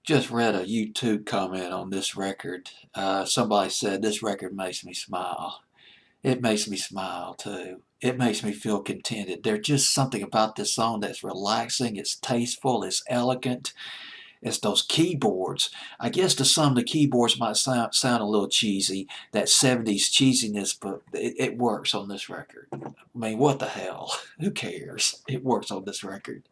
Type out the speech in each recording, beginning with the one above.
Just read a YouTube comment on this record. Somebody said this record makes me smile. It makes me smile too. It makes me feel contented. There's just something about this song that's relaxing, it's tasteful, it's elegant. It's those keyboards. I guess to some the keyboards might sound a little cheesy, that 70s cheesiness, but it works on this record. I mean, what the hell? Who cares? It works on this record.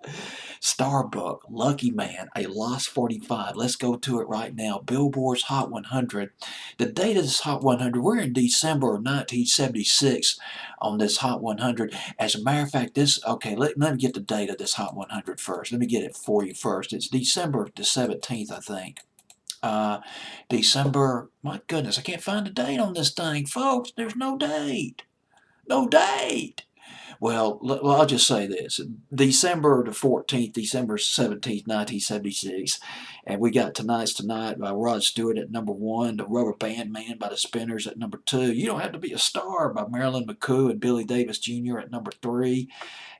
Starbuck, Lucky Man, a Lost 45. Let's go to it right now. Billboard's Hot 100. The date of this Hot 100, we're in December of 1976 on this Hot 100. As a matter of fact, okay, let me get the date of this Hot 100 first. Let me get it for you first. It's December the 17th, I think. December, my goodness, I can't find the date on this thing, folks. There's no date. No date. Well, I'll just say this. December the 14th, December 17th, 1976. And we got Tonight's Tonight by Rod Stewart at number 1. The Rubber Band Man by the Spinners at number 2. You Don't Have to Be a Star by Marilyn McCoo and Billy Davis Jr. at number 3.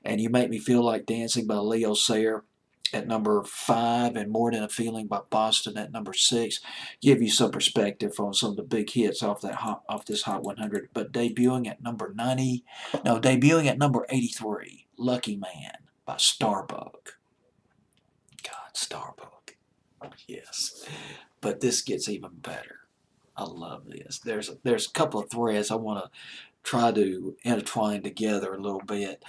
And You Make Me Feel Like Dancing by Leo Sayer at number 5, and More Than a Feeling by Boston at number 6. Give you some perspective on some of the big hits off this Hot 100. But debuting at number 83, Lucky Man by Starbuck. God, Starbuck. Yes. But this gets even better. I love this. There's a couple of threads I want to try to intertwine together a little bit.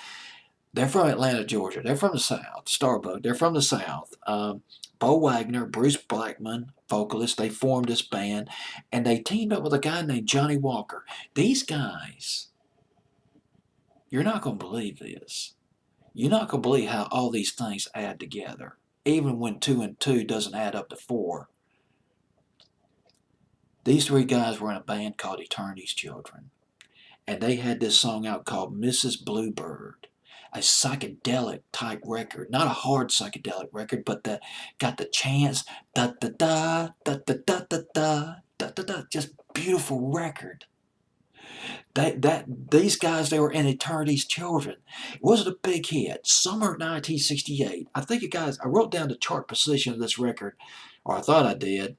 They're from Atlanta, Georgia. They're from the South. Starbuck. They're from the South. Bo Wagner, Bruce Blackman, vocalist. They formed this band, and they teamed up with a guy named Johnny Walker. These guys, you're not going to believe this. You're not going to believe how all these things add together, even when 2 and 2 doesn't add up to 4. These three guys were in a band called Eternity's Children, and they had this song out called Mrs. Bluebird. A psychedelic type record, not a hard psychedelic record, but got the chants, da da da da da da da da da da da, just beautiful record. These guys, they were in Eternity's Children. It wasn't a big hit. Summer 1968. I think I wrote down the chart position of this record, or I thought I did.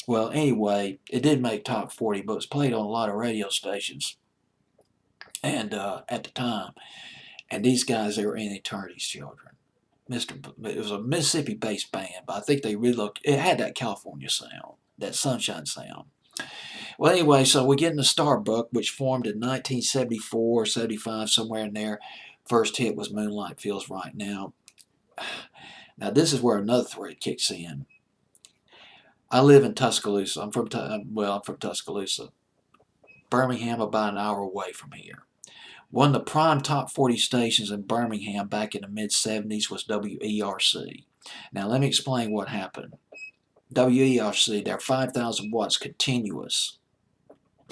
Well, anyway, it did make top 40, but it was played on a lot of radio stations, and at the time. And these guys, they were in Eternity's Children. It was a Mississippi-based band, but I think it had that California sound, that sunshine sound. Well, anyway, so we get into Starbuck, which formed in 1974, 75, somewhere in there. First hit was Moonlight Feels Right Now. Now, this is where another thread kicks in. I live in Tuscaloosa. I'm from Tuscaloosa. Birmingham, about an hour away from here. One of the prime top 40 stations in Birmingham back in the mid-70s was WERC. Now let me explain what happened. WERC, they're 5,000 watts continuous.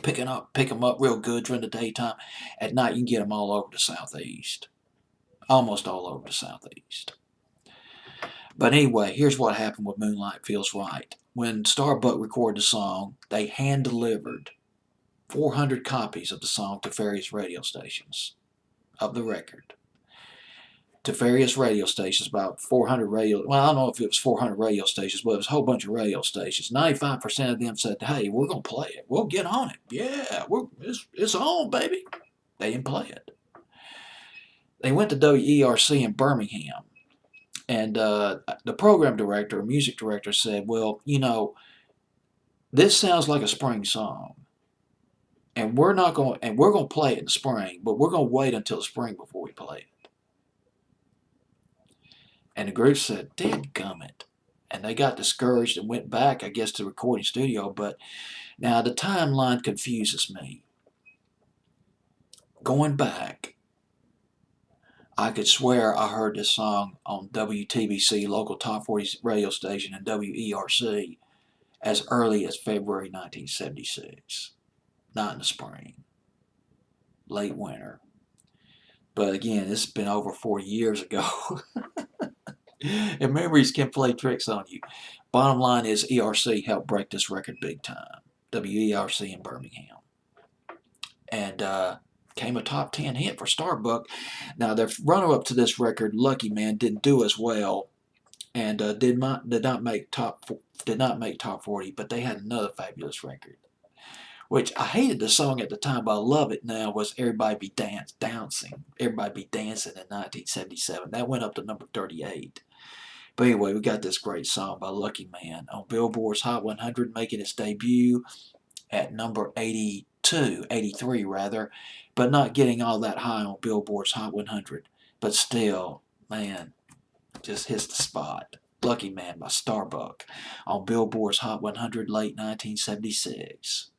Pick them up real good during the daytime. At night you can get them all over the southeast. Almost all over the southeast. But anyway, here's what happened with Moonlight Feels Right. When Starbuck recorded the song, they hand-delivered 400 copies of the song to various radio stations of the record. To various radio stations, about 400 well, I don't know if it was 400 radio stations, but it was a whole bunch of radio stations. 95% of them said, hey, we're going to play it. We'll get on it. Yeah, it's on, baby. They didn't play it. They went to WERC in Birmingham, and the program director, music director said, well, this sounds like a spring song. And we're going to play it in the spring, but we're going to wait until the spring before we play it. And the group said, dadgummit. And they got discouraged and went back, I guess, to the recording studio. But now the timeline confuses me. Going back, I could swear I heard this song on WTBC, local top 40 radio station, and WERC as early as February 1976. Not in the spring. Late winter. But again, this has been over 40 years ago. And memories can play tricks on you. Bottom line is ERC helped break this record big time. WERC in Birmingham. And came a top 10 hit for Starbuck. Now, their runner-up to this record, Lucky Man, didn't do as well. and did not make top 40, but they had another fabulous record, which I hated the song at the time, but I love it now. Was Everybody Be Dancing in 1977. That went up to number 38. But anyway, we got this great song by Lucky Man on Billboard's Hot 100, making its debut at number 82, 83 rather, but not getting all that high on Billboard's Hot 100. But still, man, just hits the spot. Lucky Man by Starbuck on Billboard's Hot 100 late 1976.